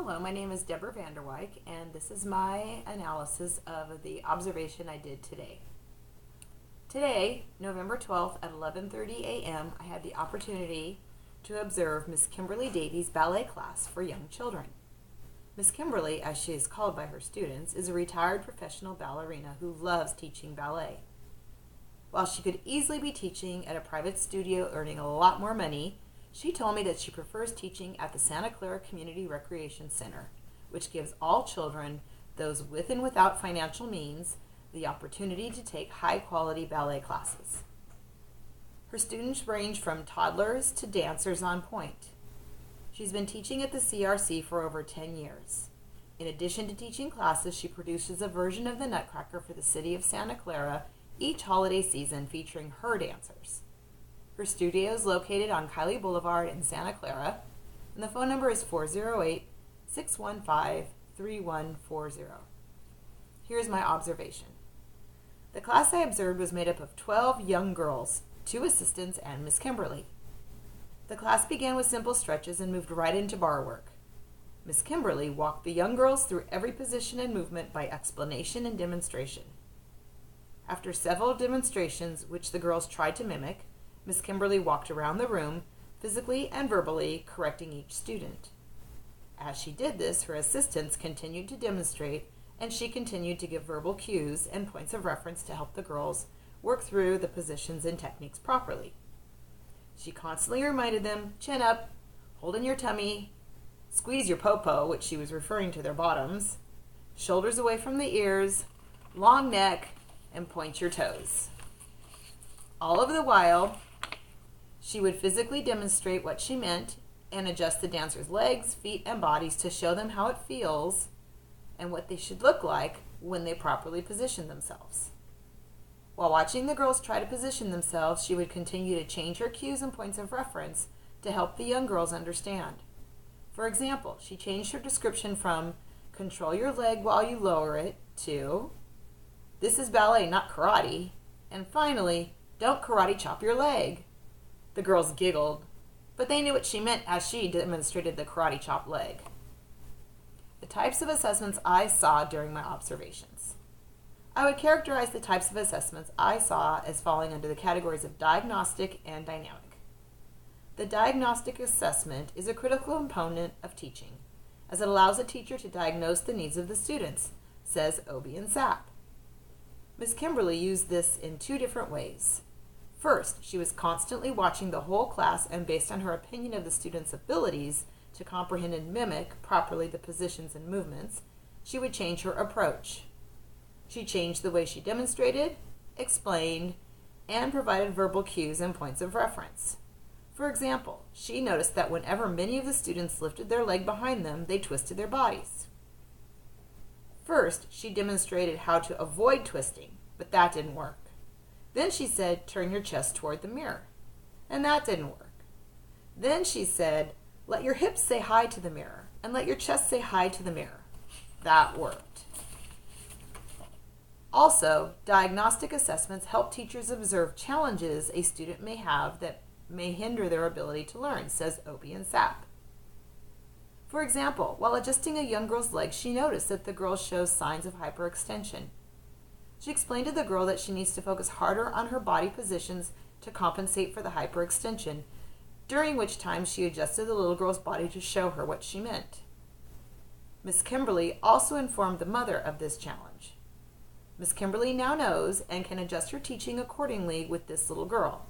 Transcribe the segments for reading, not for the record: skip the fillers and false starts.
Hello, my name is Deborah Vanderwyk, and this is my analysis of the observation I did today. Today, November 12th at 11:30 a.m., I had the opportunity to observe Miss Kimberly Davies' ballet class for young children. Miss Kimberly, as she is called by her students, is a retired professional ballerina who loves teaching ballet. While she could easily be teaching at a private studio earning a lot more money, she told me that she prefers teaching at the Santa Clara Community Recreation Center, which gives all children, those with and without financial means, the opportunity to take high-quality ballet classes. Her students range from toddlers to dancers on point. She's been teaching at the CRC for over 10 years. In addition to teaching classes, she produces a version of the Nutcracker for the city of Santa Clara each holiday season featuring her dancers. Her studio is located on Kiley Boulevard in Santa Clara, and the phone number is 408-615-3140. Here's my observation. The class I observed was made up of 12 young girls, 2 assistants, and Miss Kimberly. The class began with simple stretches and moved right into bar work. Miss Kimberly walked the young girls through every position and movement by explanation and demonstration. After several demonstrations, which the girls tried to mimic, Miss Kimberly walked around the room, physically and verbally correcting each student. As she did this, her assistants continued to demonstrate, and she continued to give verbal cues and points of reference to help the girls work through the positions and techniques properly. She constantly reminded them, chin up, hold in your tummy, squeeze your popo, which she was referring to their bottoms, shoulders away from the ears, long neck, and point your toes. All of the while, she would physically demonstrate what she meant and adjust the dancers' legs, feet, and bodies to show them how it feels and what they should look like when they properly position themselves. While watching the girls try to position themselves, she would continue to change her cues and points of reference to help the young girls understand. For example, she changed her description from control your leg while you lower it to this is ballet, not karate, and finally, don't karate chop your leg. The girls giggled, but they knew what she meant as she demonstrated the karate chop leg. The types of assessments I saw during my observations. I would characterize the types of assessments I saw as falling under the categories of diagnostic and dynamic. The diagnostic assessment is a critical component of teaching, as it allows a teacher to diagnose the needs of the students, says Obie and Sapp. Miss Kimberly used this in 2 different ways. First, she was constantly watching the whole class, and based on her opinion of the students' abilities to comprehend and mimic properly the positions and movements, she would change her approach. She changed the way she demonstrated, explained, and provided verbal cues and points of reference. For example, she noticed that whenever many of the students lifted their leg behind them, they twisted their bodies. First, she demonstrated how to avoid twisting, but that didn't work. Then she said, turn your chest toward the mirror, and that didn't work. Then she said, let your hips say hi to the mirror, and let your chest say hi to the mirror. That worked. Also, diagnostic assessments help teachers observe challenges a student may have that may hinder their ability to learn, says Obie and Sapp. For example, while adjusting a young girl's legs, she noticed that the girl shows signs of hyperextension. She explained to the girl that she needs to focus harder on her body positions to compensate for the hyperextension, during which time she adjusted the little girl's body to show her what she meant. Miss Kimberly also informed the mother of this challenge. Miss Kimberly now knows and can adjust her teaching accordingly with this little girl.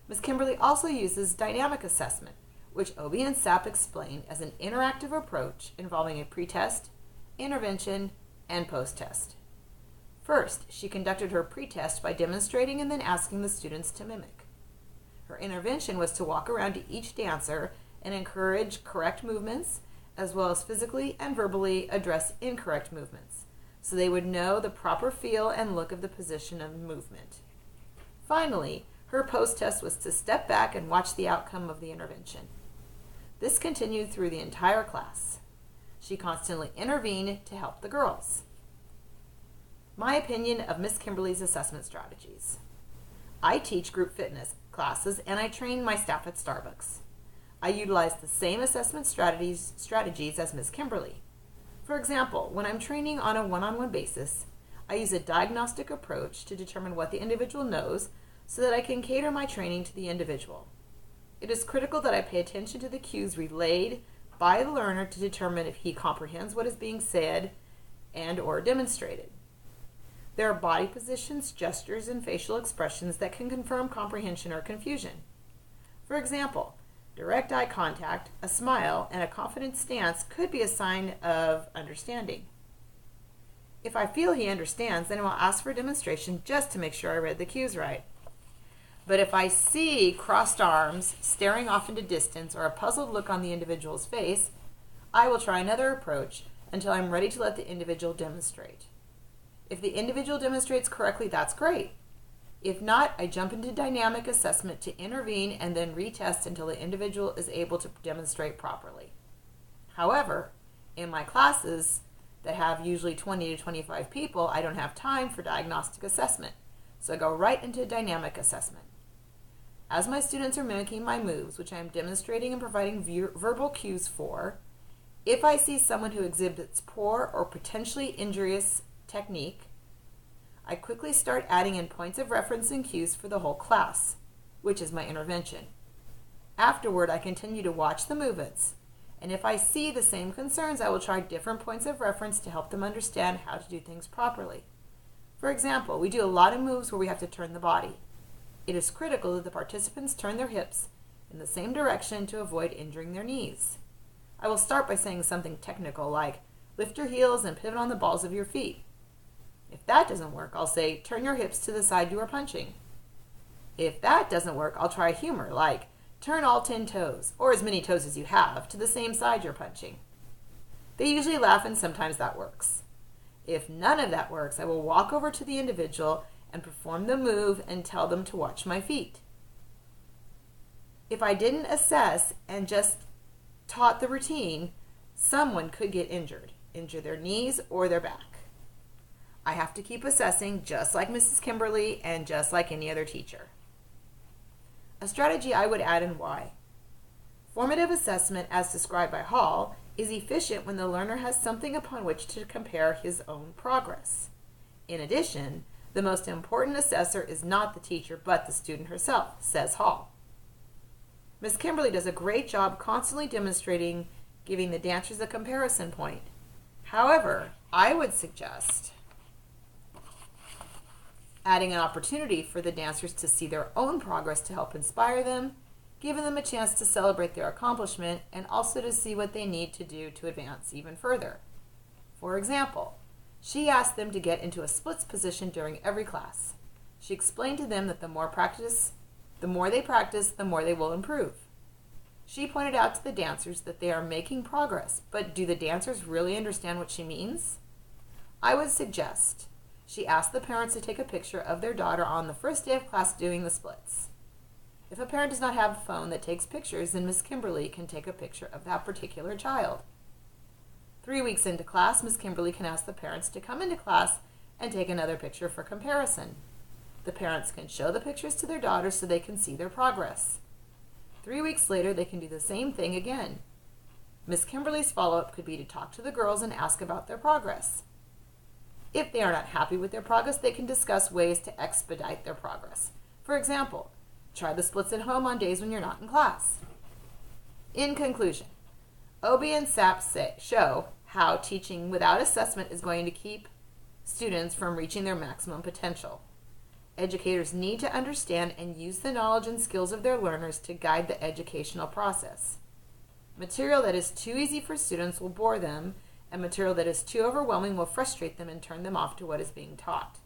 Miss Kimberly also uses dynamic assessment, which Obie and Sapp explain as an interactive approach involving a pre-test, intervention, and post-test. First, she conducted her pre-test by demonstrating and then asking the students to mimic. Her intervention was to walk around to each dancer and encourage correct movements, as well as physically and verbally address incorrect movements, so they would know the proper feel and look of the position of movement. Finally, her post-test was to step back and watch the outcome of the intervention. This continued through the entire class. She constantly intervened to help the girls. My opinion of Miss Kimberly's assessment strategies. I teach group fitness classes and I train my staff at Starbucks. I utilize the same assessment strategies as Ms. Kimberly. For example, when I'm training on a one-on-one basis, I use a diagnostic approach to determine what the individual knows so that I can cater my training to the individual. It is critical that I pay attention to the cues relayed by the learner to determine if he comprehends what is being said and or demonstrated. There are body positions, gestures, and facial expressions that can confirm comprehension or confusion. For example, direct eye contact, a smile, and a confident stance could be a sign of understanding. If I feel he understands, then I will ask for a demonstration just to make sure I read the cues right. But if I see crossed arms, staring off into distance, or a puzzled look on the individual's face, I will try another approach until I'm ready to let the individual demonstrate. If the individual demonstrates correctly, that's great. If not, I jump into dynamic assessment to intervene and then retest until the individual is able to demonstrate properly. However, in my classes that have usually 20 to 25 people, I don't have time for diagnostic assessment, so I go right into dynamic assessment. As my students are mimicking my moves, which I am demonstrating and providing verbal cues for, if I see someone who exhibits poor or potentially injurious technique, I quickly start adding in points of reference and cues for the whole class, which is my intervention. Afterward, I continue to watch the movements, and if I see the same concerns, I will try different points of reference to help them understand how to do things properly. For example, we do a lot of moves where we have to turn the body. It is critical that the participants turn their hips in the same direction to avoid injuring their knees. I will start by saying something technical like, lift your heels and pivot on the balls of your feet. If that doesn't work, I'll say, turn your hips to the side you are punching. If that doesn't work, I'll try humor, like, turn all 10 toes, or as many toes as you have, to the same side you're punching. They usually laugh, and sometimes that works. If none of that works, I will walk over to the individual and perform the move and tell them to watch my feet. If I didn't assess and just taught the routine, someone could get injured, injure their knees or their back. I have to keep assessing just like Mrs. Kimberly and just like any other teacher. A strategy I would add and why. Formative assessment, as described by Hall, is efficient when the learner has something upon which to compare his own progress. In addition, the most important assessor is not the teacher but the student herself, says Hall. Ms. Kimberly does a great job constantly demonstrating, giving the dancers a comparison point. However, I would suggest adding an opportunity for the dancers to see their own progress to help inspire them, giving them a chance to celebrate their accomplishment, and also to see what they need to do to advance even further. For example, she asked them to get into a splits position during every class. She explained to them that the more they practice, the more they will improve. She pointed out to the dancers that they are making progress, but do the dancers really understand what she means? I would suggest she asked the parents to take a picture of their daughter on the first day of class doing the splits. If a parent does not have a phone that takes pictures, then Miss Kimberly can take a picture of that particular child. 3 weeks into class, Miss Kimberly can ask the parents to come into class and take another picture for comparison. The parents can show the pictures to their daughters so they can see their progress. 3 weeks later, they can do the same thing again. Miss Kimberly's follow-up could be to talk to the girls and ask about their progress. If they are not happy with their progress, they can discuss ways to expedite their progress. For example, try the splits at home on days when you're not in class. In conclusion, OB and SAP show how teaching without assessment is going to keep students from reaching their maximum potential. Educators need to understand and use the knowledge and skills of their learners to guide the educational process. Material that is too easy for students will bore them, and material that is too overwhelming will frustrate them and turn them off to what is being taught.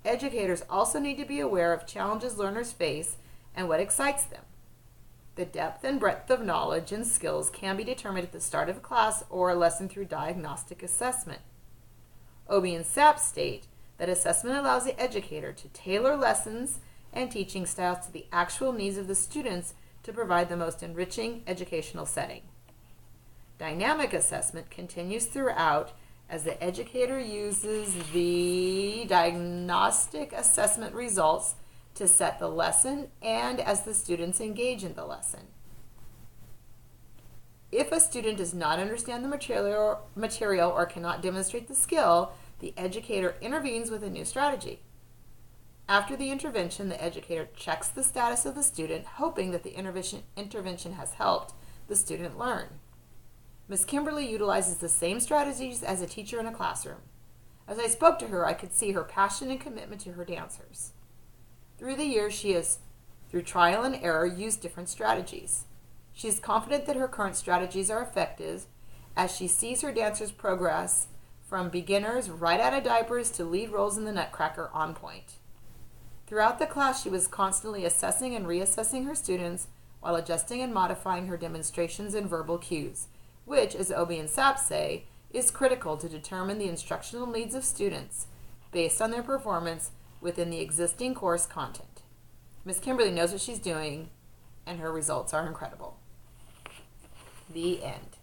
Educators also need to be aware of challenges learners face and what excites them. The depth and breadth of knowledge and skills can be determined at the start of a class or a lesson through diagnostic assessment. OB and SAP state that assessment allows the educator to tailor lessons and teaching styles to the actual needs of the students to provide the most enriching educational setting. Dynamic assessment continues throughout as the educator uses the diagnostic assessment results to set the lesson and as the students engage in the lesson. If a student does not understand the material or cannot demonstrate the skill, the educator intervenes with a new strategy. After the intervention, the educator checks the status of the student, hoping that the intervention has helped the student learn. Ms. Kimberly utilizes the same strategies as a teacher in a classroom. As I spoke to her, I could see her passion and commitment to her dancers. Through the years, she has, through trial and error, used different strategies. She is confident that her current strategies are effective as she sees her dancers progress from beginners right out of diapers to lead roles in the Nutcracker on point. Throughout the class, she was constantly assessing and reassessing her students while adjusting and modifying her demonstrations and verbal cues, which, as Obie and Sapp say, is critical to determine the instructional needs of students based on their performance within the existing course content. Ms. Kimberly knows what she's doing, and her results are incredible. The end.